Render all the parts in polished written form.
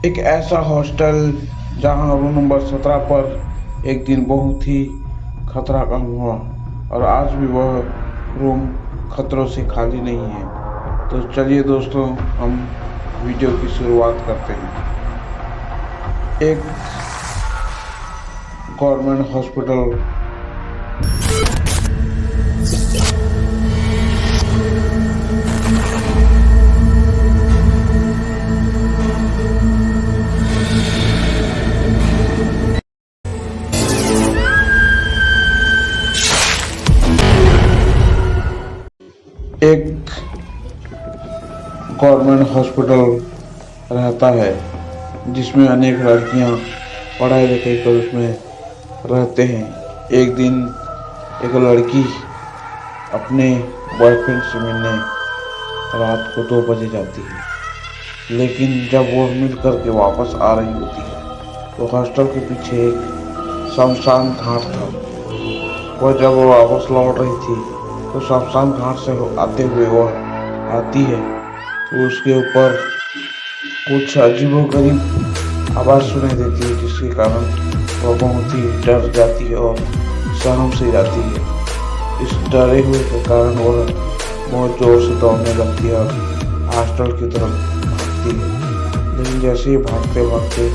एक ऐसा हॉस्टल जहां रूम नंबर 17 पर एक दिन बहुत ही खतरा कम हुआ और आज भी वह रूम खतरों से खाली नहीं है। तो चलिए दोस्तों, हम वीडियो की शुरुआत करते हैं। एक गवर्नमेंट हॉस्पिटल। एक गवर्नमेंट हॉस्पिटल रहता है जिसमें अनेक लड़कियां पढ़ाई लिखाई कर उसमें रहते हैं। एक दिन एक लड़की अपने बॉयफ्रेंड से मिलने रात को 2 बजे जाती है, लेकिन जब वो मिल कर के वापस आ रही होती है तो हॉस्टल के पीछे एक शमशान घाट था। वह जब वो वापस लौट रही थी तो शमशान घाट से आते हुए वह आती है तो उसके ऊपर कुछ अजीबोगरीब आवाज़ सुनाई देती है, जिसके कारण वह बहुत ही डर जाती है और सहम से जाती है। इस डरे हुए के कारण वह बहुत जोर से दौड़ने लगती है और हॉस्टल की तरफ भागती है। लेकिन जैसे ही भागते भागते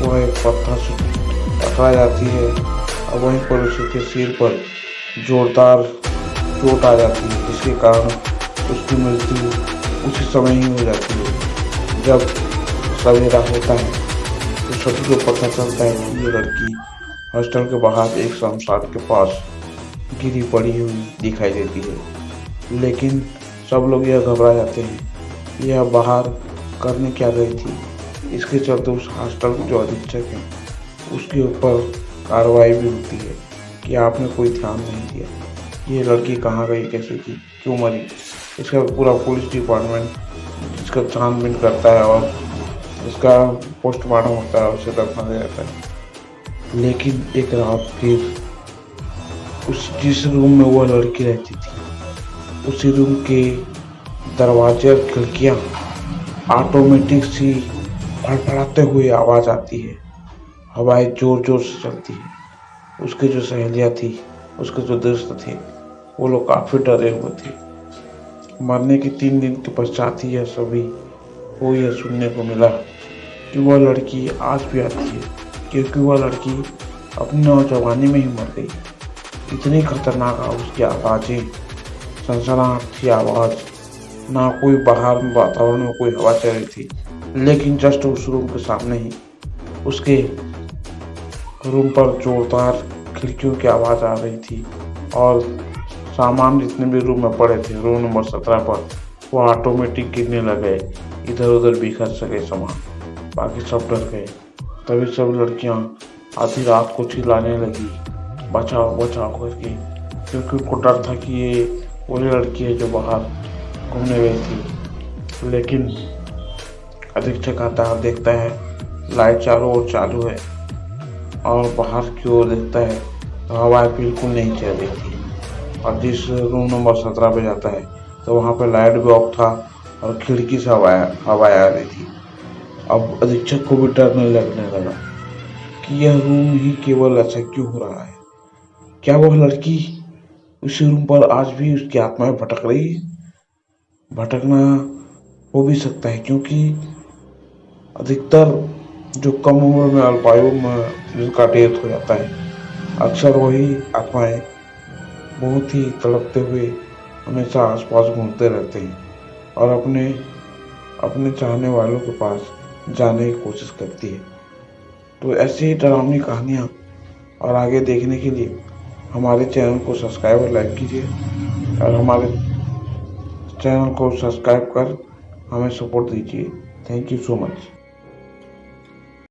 वह एक पत्थर से टकरा जाती है और वहीं पर उसके सिर पर जोरदार चोट आ जाती है, जिसके कारण उसकी मृत्यु उसी समय ही हो जाती है। जब सवेरा होता है तो सभी को पता चलता है कि ये लड़की हॉस्टल के बाहर एक शमशान के पास गिरी पड़ी हुई दिखाई देती है। लेकिन सब लोग यह घबरा जाते हैं, यह बाहर करने क्या गई थी। इसके चलते उस हॉस्टल के जो अधीक्षक हैं उसके ऊपर कार्रवाई भी होती है कि आपने कोई ध्यान नहीं दिया, ये लड़की कहाँ गई, कैसे की, क्यों मरी। इसका पूरा पुलिस डिपार्टमेंट इसका छानबीन करता है और इसका पोस्टमार्टम होता है, उसे दफना दिया जाता है। लेकिन एक रात फिर उस जिस रूम में वह लड़की रहती थी उसी रूम के दरवाजे और खिड़कियाँ ऑटोमेटिक सी फड़फड़ाते हुए आवाज़ आती है। हवाएं जोर जोर से चलती है। उसकी जो सहेलियाँ थी, उसके जो दोस्त थे, वो लोग काफ़ी डरे हुए थे। मरने के 3 दिन के पश्चात ही यह सभी को यह सुनने को मिला कि वह लड़की आज भी आती है, क्योंकि वह लड़की अपनी नौजवानी में ही मर गई। इतनी खतरनाक उसकी आवाज़ें, सनसनाहट की आवाज़, ना कोई बाहर में वातावरण में कोई हवा चल रही थी, लेकिन जस्ट उस रूम के सामने ही उसके रूम पर जोरदार खिड़कियों की आवाज़ आ रही थी और सामान जितने भी रूम में पड़े थे रूम नंबर 17 पर वो ऑटोमेटिक गिरने लगे, इधर उधर बिखर सके सामान। बाकी सब डर गए। तभी सब लड़कियां आधी रात को चिल्लाने लगी, बचाओ बचाओ करके, क्योंकि उनको डर था कि ये वही लड़की है जो बाहर घूमने गई थी। लेकिन अधीक्षक आता है, देखता है लाइट चारों ओर चालू है और बाहर की ओर देखता है तो हवाएं बिल्कुल नहीं चल रही थी। और जिस रूम नंबर 17 पे जाता है तो वहाँ पे लाइट भी ऑफ था और खिड़की से हवाएं आ रही थी। अब अधीक्षक को भी डरने लगने लगा कि यह रूम ही केवल ऐसा क्यों हो रहा है। क्या वह लड़की उसी रूम पर आज भी उसकी आत्माएं भटक रही है? भटकना हो भी सकता है, क्योंकि अधिकतर जो कम उम्र में अल्पायु में जिनका डेथ हो जाता है, अक्सर वही आत्माएं बहुत ही तड़पते हुए हमेशा आसपास घूमते रहते हैं और अपने अपने चाहने वालों के पास जाने की कोशिश करती है। तो ऐसी ही डरावनी कहानियाँ और आगे देखने के लिए हमारे चैनल को सब्सक्राइब और लाइक कीजिए और हमारे चैनल को सब्सक्राइब कर हमें सपोर्ट दीजिए। Thank you so much.